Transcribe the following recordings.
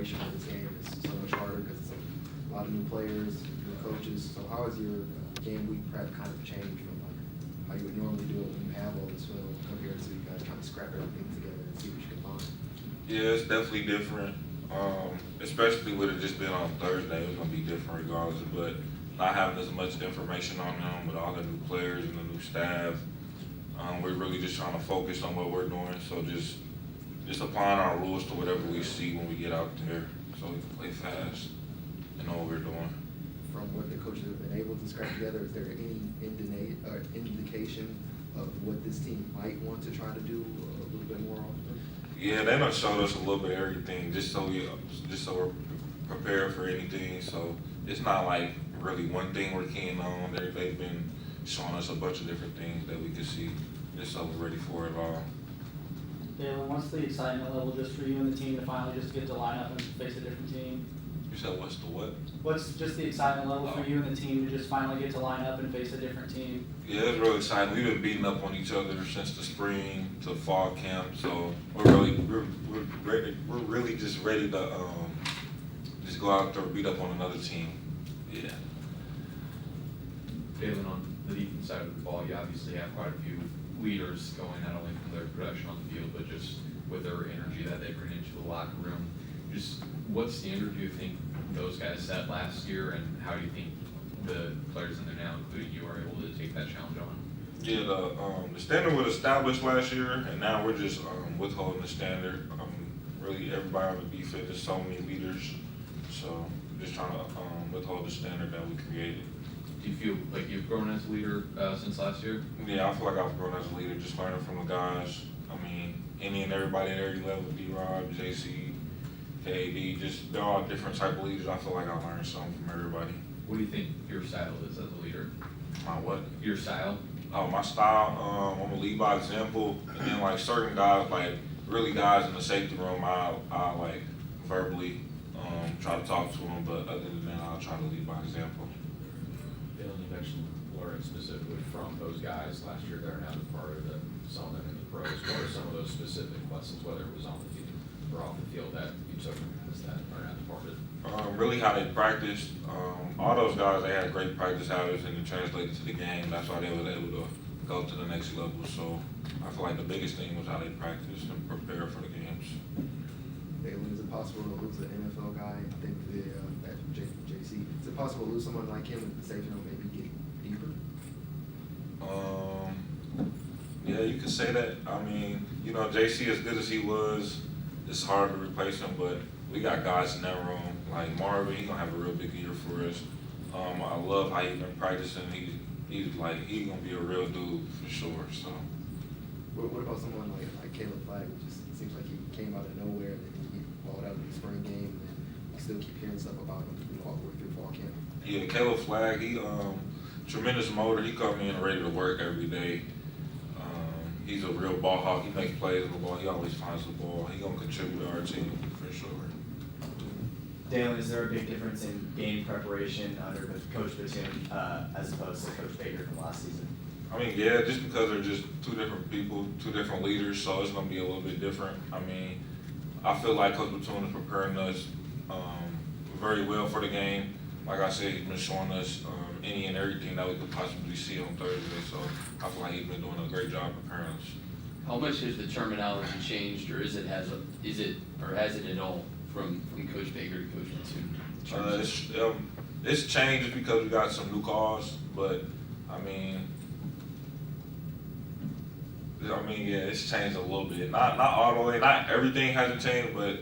preparation for this game is so much harder because it's a lot of new players, new coaches. So how has your game week prep kind of changed from like how you would normally do it when you have all this film compared to you guys trying to scrap everything together and see what you can find? Yeah, it's definitely different. Especially with it just being on Thursday, it's gonna be different regardless. But not having as much information on them with all the new players and the new staff, we're really just trying to focus on what we're doing. So just applying our rules to whatever we see when we get out there, so we can play fast and know what we're doing. From what the coaches have been able to scrap together, is there any indication of what this team might want to try to do a little bit more often? Yeah, they done showed us a little bit of everything, just so we're prepared for anything. So it's not like really one thing we're keen on. They've been showing us a bunch of different things that we can see, just so we're ready for it all. Daylan, what's the excitement level just for you and the team to finally just get to line up and face a different team? You said what's the what? What's just the excitement level for you and the team to just finally get to line up and face a different team? Yeah, it's really exciting. We've been beating up on each other since the spring to fall camp, so we're really just ready to just go out there and beat up on another team. Yeah. Daylan, on the defense side of the ball, you obviously have quite a few leaders going not only from their production on the field, but just with their energy that they bring into the locker room. Just what standard do you think those guys set last year, and how do you think the players in there now, including you, are able to take that challenge on? Yeah, the standard was established last year, and now we're just withholding the standard. Really, everybody on the defense, there's so many leaders, so just trying to withhold the standard that we created. Do you feel like you've grown as a leader since last year? Yeah, I feel like I've grown as a leader, just learning from the guys. I mean, any and everybody at every level, D-Rob, JC, KD, just they're all different type of leaders. I feel like I learned something from everybody. What do you think your style is as a leader? My what? Your style? Oh, my style, I'm a lead by example, and then like certain guys, like really guys in the safety room, I like verbally try to talk to them, but other than that, I'll try to lead by example. Daylan, you mentioned learning specifically from those guys last year that are now part of some of them in the pros. What are some of those specific lessons, whether it was on the field or off the field, that you took as that are now part of it? Really how they practiced. All those guys, they had great practice habits and it translated to the game. That's why they were able to go to the next level. So I feel like the biggest thing was how they practiced and prepared for the games. Daylan, is it possible to lose an NFL guy? I think at JC. Is it possible to lose someone like him in the safety room, maybe get deeper? Yeah, you could say that. I mean, you know, JC, as good as he was, it's hard to replace him, but we got guys in that room. Like Marvin, he's gonna have a real big year for us. I love how he's been practicing. He's gonna be a real dude for sure. So. What about someone like Caleb Flagg? It just seems like he came out of nowhere and then he balled out in the spring game, and we still keep hearing stuff about him, all the way through fall camp. Yeah, Caleb Flagg, he tremendous motor. He come in ready to work every day. He's a real ball hawk. He makes plays on the ball. He always finds the ball. He gonna contribute to our team for sure. Daylan, is there a big difference in game preparation under Coach Batum as opposed to Coach Baker from last season? I mean, yeah, just because they're just two different people, two different leaders, so it's gonna be a little bit different. I mean, I feel like Coach Batum is preparing us very well for the game. Like I said, he's been showing us any and everything that we could possibly see on Thursday, so I feel like he's been doing a great job preparing us. How much has the terminology changed, or has it at all from Coach Baker to Coach Batum? It's changed just because we got some new calls, but I mean, yeah, it's changed a little bit. Not all the way. Not everything hasn't changed, but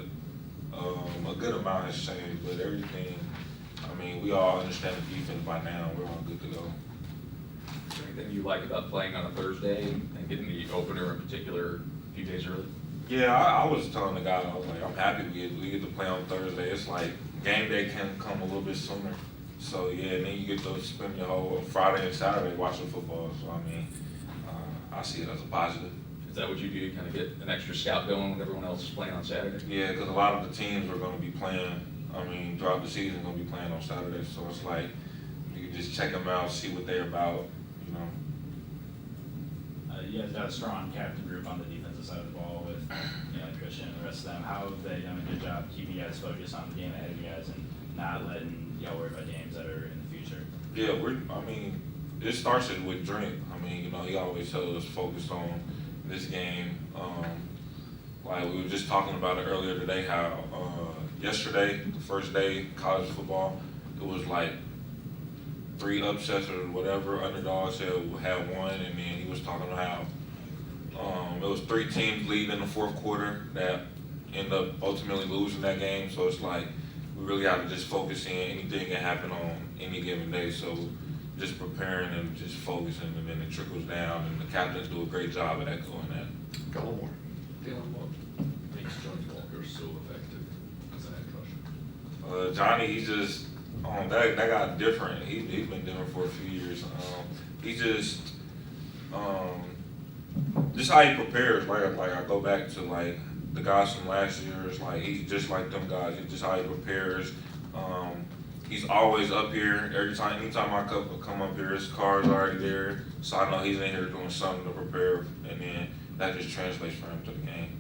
a good amount has changed. But everything, I mean, we all understand the defense by now. We're all good to go. Is there anything you like about playing on a Thursday and getting the opener in particular a few days early? Yeah, I was telling the guy, I was like, I'm happy we get to play on Thursday. It's like game day can come a little bit sooner. So yeah, and then you get to spend your whole Friday and Saturday watching football. So I mean, I see it as a positive. Is that what you do, kind of get an extra scout going when everyone else is playing on Saturday? Yeah, because a lot of the teams are going to be playing, throughout the season, going to be playing on Saturday. So it's like, you can just check them out, see what they're about, you know. you guys got a strong captain group on the defensive side of the ball with, you know, Christian and the rest of them. How have they done a good job keeping you guys focused on the game ahead of you guys and not letting y'all worry about games that are in the future? Yeah, it starts with Drink. He always tells us focused on this game. Like we were just talking about it earlier today, how yesterday, the first day college football, it was like 3 upsets or whatever. Underdogs had one, and then he was talking about how it was 3 teams leading in the fourth quarter that end up ultimately losing that game. So it's like we really have to just focus in. Anything can happen on any given day. So just preparing and just focusing, and then it trickles down. And the captains do a great job at echoing that. Couple more. What makes Johnny Walker so effective as a head coach? Johnny, he's just that guy different. He's been different for a few years. He just how he prepares. Like I go back to like the guys from last year. It's like he's just like them guys. It's just how he prepares. He's always up here anytime I come up here, his car's already there, so I know he's in here doing something to prepare, and then that just translates for him to the game.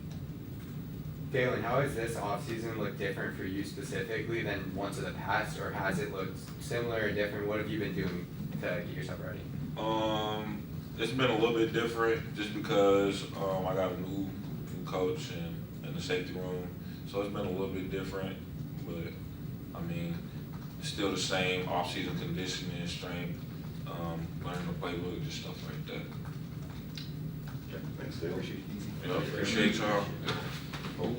Daylan, how has this offseason looked different for you specifically than ones of the past, or has it looked similar or different? What have you been doing to get yourself ready? It's been a little bit different just because I got a new coach in the safety room, so it's been a little bit different, but it's still the same off-season conditioning, strength, learning the playbook, just stuff like that. Thanks, Dale. Appreciate y'all. Oh.